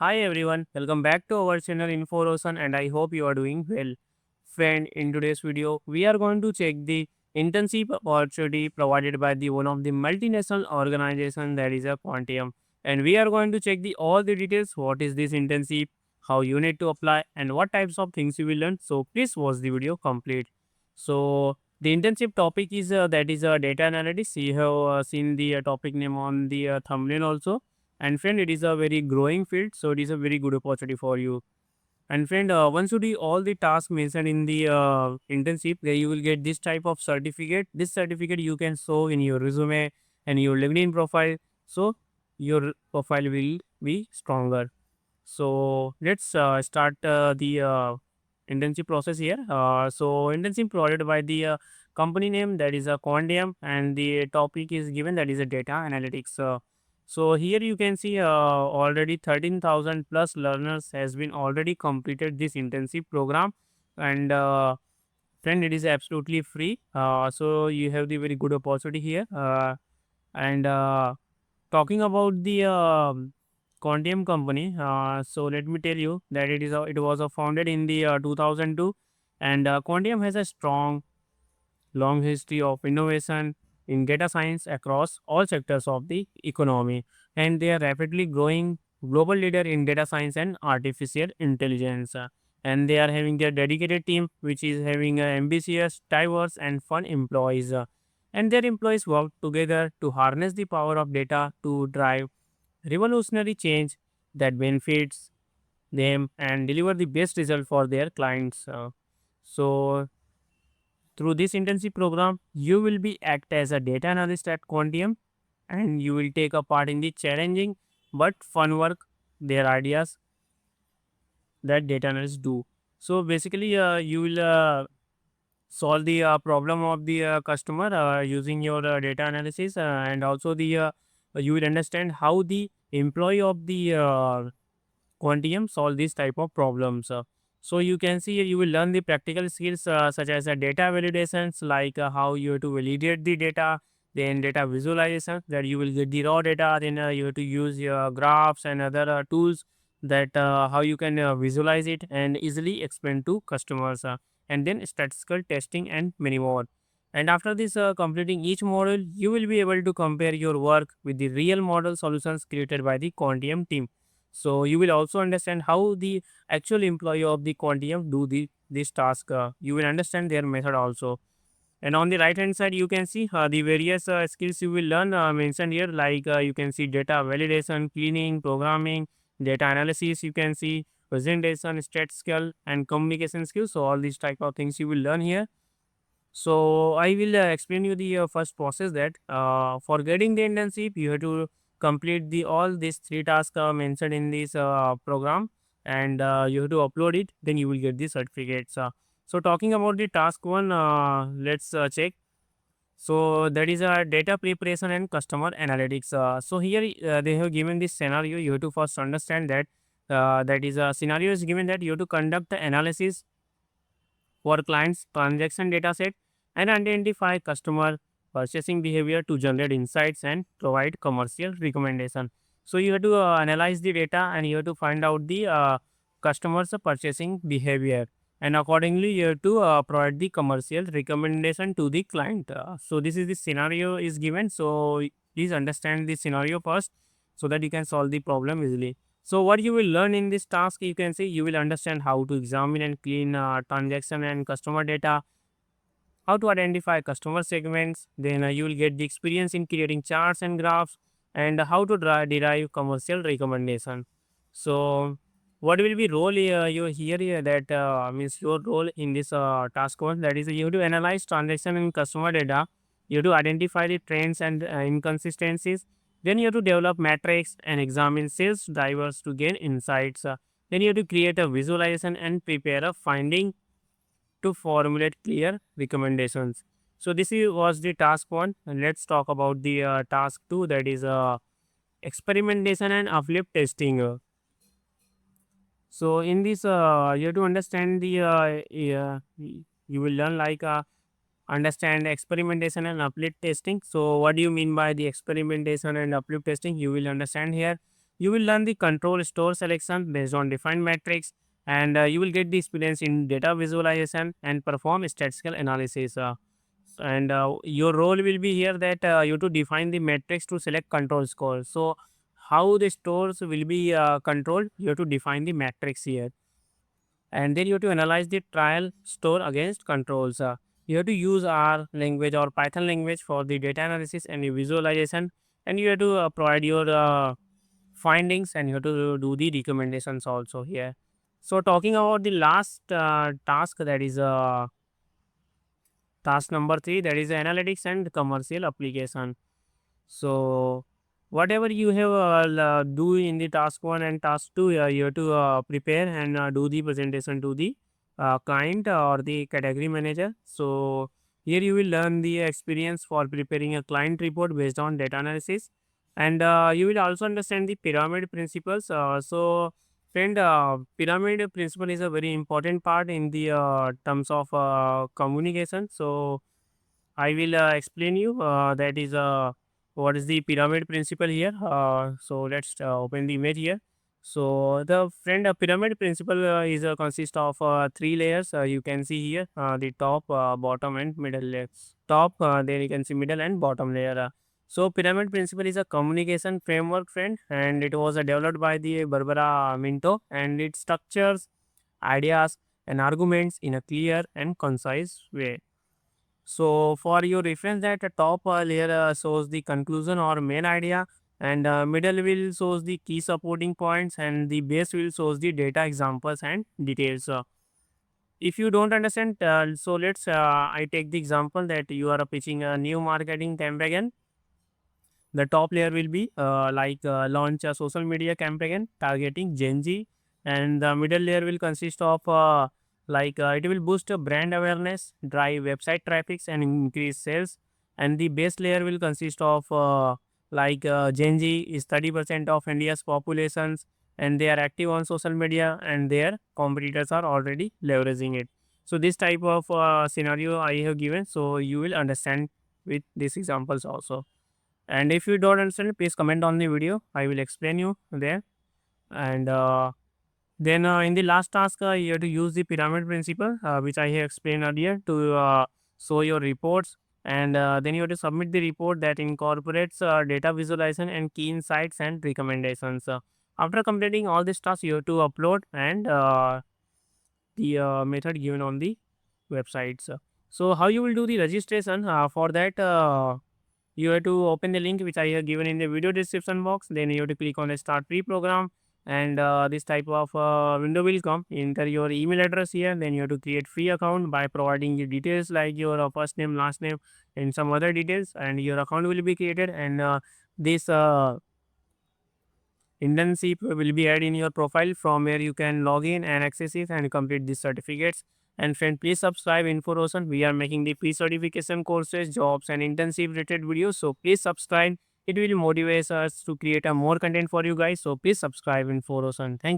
Hi everyone, welcome back to our channel Info Roshan and I hope you are doing well. Friend, in today's video, we are going to check the internship opportunity provided by the one of the multinational organization that is a Quantium. And we are going to check the all the details, what is this internship, how you need to apply and what types of things you will learn. So please watch the video complete. So the internship topic is that is data analytics. You have seen the topic name on the thumbnail also, and friend, it is a very growing field, so it is a very good opportunity for you. And friend, once you do all the tasks mentioned in the internship, then you will get this type of certificate. This certificate you can show in your resume and your LinkedIn profile, so your profile will be stronger. So let's start the internship process here. So internship provided by the company name, that is a Quantium, and the topic is given, that is a data analytics. So here you can see already 13,000 plus learners has been already completed this internship program, and friend, it is absolutely free. So you have the very good opportunity here. And Talking about the Quantium company, so let me tell you that it was founded in the 2002, and Quantium has a strong long history of innovation in data science across all sectors of the economy, and they are rapidly growing global leader in data science and artificial intelligence. And they are having their dedicated team, which is having ambitious, diverse, and fun employees. And their employees work together to harness the power of data to drive revolutionary change that benefits them and deliver the best result for their clients. So through this internship program, you will be act as a data analyst at Quantium, and you will take a part in the challenging but fun work, their ideas that data analysts do. So basically, you will solve the problem of the customer using your data analysis, and also the you will understand how the employee of the Quantium solve these type of problems. So you can see you will learn the practical skills such as data validations, like how you have to validate the data, then data visualization, that you will get the raw data, then you have to use your graphs and other tools, that how you can visualize it and easily explain to customers, and then statistical testing and many more. And after this completing each module, you will be able to compare your work with the real model solutions created by the Quantium team. So you will also understand how the actual employee of the Quantium do this task. You will understand their method also. And on the right hand side, you can see the various skills you will learn mentioned here, like you can see data validation, cleaning, programming, data analysis. You can see presentation, statistical, and communication skills. So all these type of things you will learn here. So I will explain you the first process, that for getting the internship, you have to complete the all these three tasks mentioned in this program, and you have to upload it. Then you will get the certificates. So talking about the task one, let's check. So that is a data preparation and customer analytics. So here they have given this scenario. You have to first understand that that is a scenario is given, that you have to conduct the analysis for clients transaction data set and identify customer purchasing behavior to generate insights and provide commercial recommendation. So you have to analyze the data, and you have to find out the customers purchasing behavior, and accordingly you have to provide the commercial recommendation to the client. So this is the scenario is given, so please understand the scenario first so that you can solve the problem easily. So what you will learn in this task, you can say you will understand how to examine and clean transaction and customer data, how to identify customer segments, then you will get the experience in creating charts and graphs, and how to derive commercial recommendation. So what will be role you here that means your role in this task one, that is you have to analyze transaction and customer data, you have to identify the trends and inconsistencies, then you have to develop metrics and examine sales drivers to gain insights. Then you have to create a visualization and prepare a finding to formulate clear recommendations. So was the task one, and let's talk about the task two, that is experimentation and uplift testing. So in this, you have to understand the you will learn like understand experimentation and uplift testing. So what do you mean by the experimentation and uplift testing? You will understand here. You will learn the control store selection based on defined metrics, and you will get the experience in data visualization and perform statistical analysis. And your role will be here that you to define the metrics to select control score. So how the stores will be controlled, you have to define the metrics here, and then you have to analyze the trial store against controls. You have to use R language or Python language for the data analysis and the visualization, and you have to provide your findings, and you have to do the recommendations also here. So talking about the last task, that is task number 3, that is analytics and commercial application. So whatever you have do in the task 1 and task 2, you have to prepare and do the presentation to the client or the category manager. So here you will learn the experience for preparing a client report based on data analysis, and you will also understand the pyramid principles. So friend, pyramid principle is a very important part in the terms of communication. So I will explain you that is what is the pyramid principle here. So let's open the image here. So the friend pyramid principle is consist of 3 layers. You can see here the top, bottom, and middle layer. Top, then you can see middle and bottom layer. So pyramid principle is a communication framework, friend, and it was developed by the Barbara Minto, and it structures ideas and arguments in a clear and concise way. So for your reference, that top layer shows the conclusion or main idea, and middle will shows the key supporting points, and the base will shows the data examples and details. If you don't understand, so let's I take the example that you are pitching a new marketing campaign. The top layer will be launch a social media campaign targeting Gen Z, and the middle layer will consist of it will boost brand awareness, drive website traffic, and increase sales. And the base layer will consist of Gen Z is 30% of India's populations, and they are active on social media, and their competitors are already leveraging it. So this type of scenario I have given, so you will understand with these examples also. And if you don't understand, please comment on the video. I will explain you there. And then in the last task, you have to use the pyramid principle, which I have explained earlier, to show your reports. And then you have to submit the report that incorporates data visualization and key insights and recommendations. After completing all these tasks, you have to upload and the method given on the websites. So how you will do the registration? For that, you have to open the link which I have given in the video description box. Then you have to click on the start free program, and this type of window will come. Enter your email address here. Then you have to create free account by providing the details like your first name, last name, and some other details, and your account will be created. And this internship will be added in your profile, from where you can log in and access it and complete these certificates. And friend, please subscribe Info Roshan. We are making the pre-certification courses, jobs, and internship related videos. So please subscribe. It will motivate us to create a more content for you guys. So please subscribe Info Roshan. Thank you.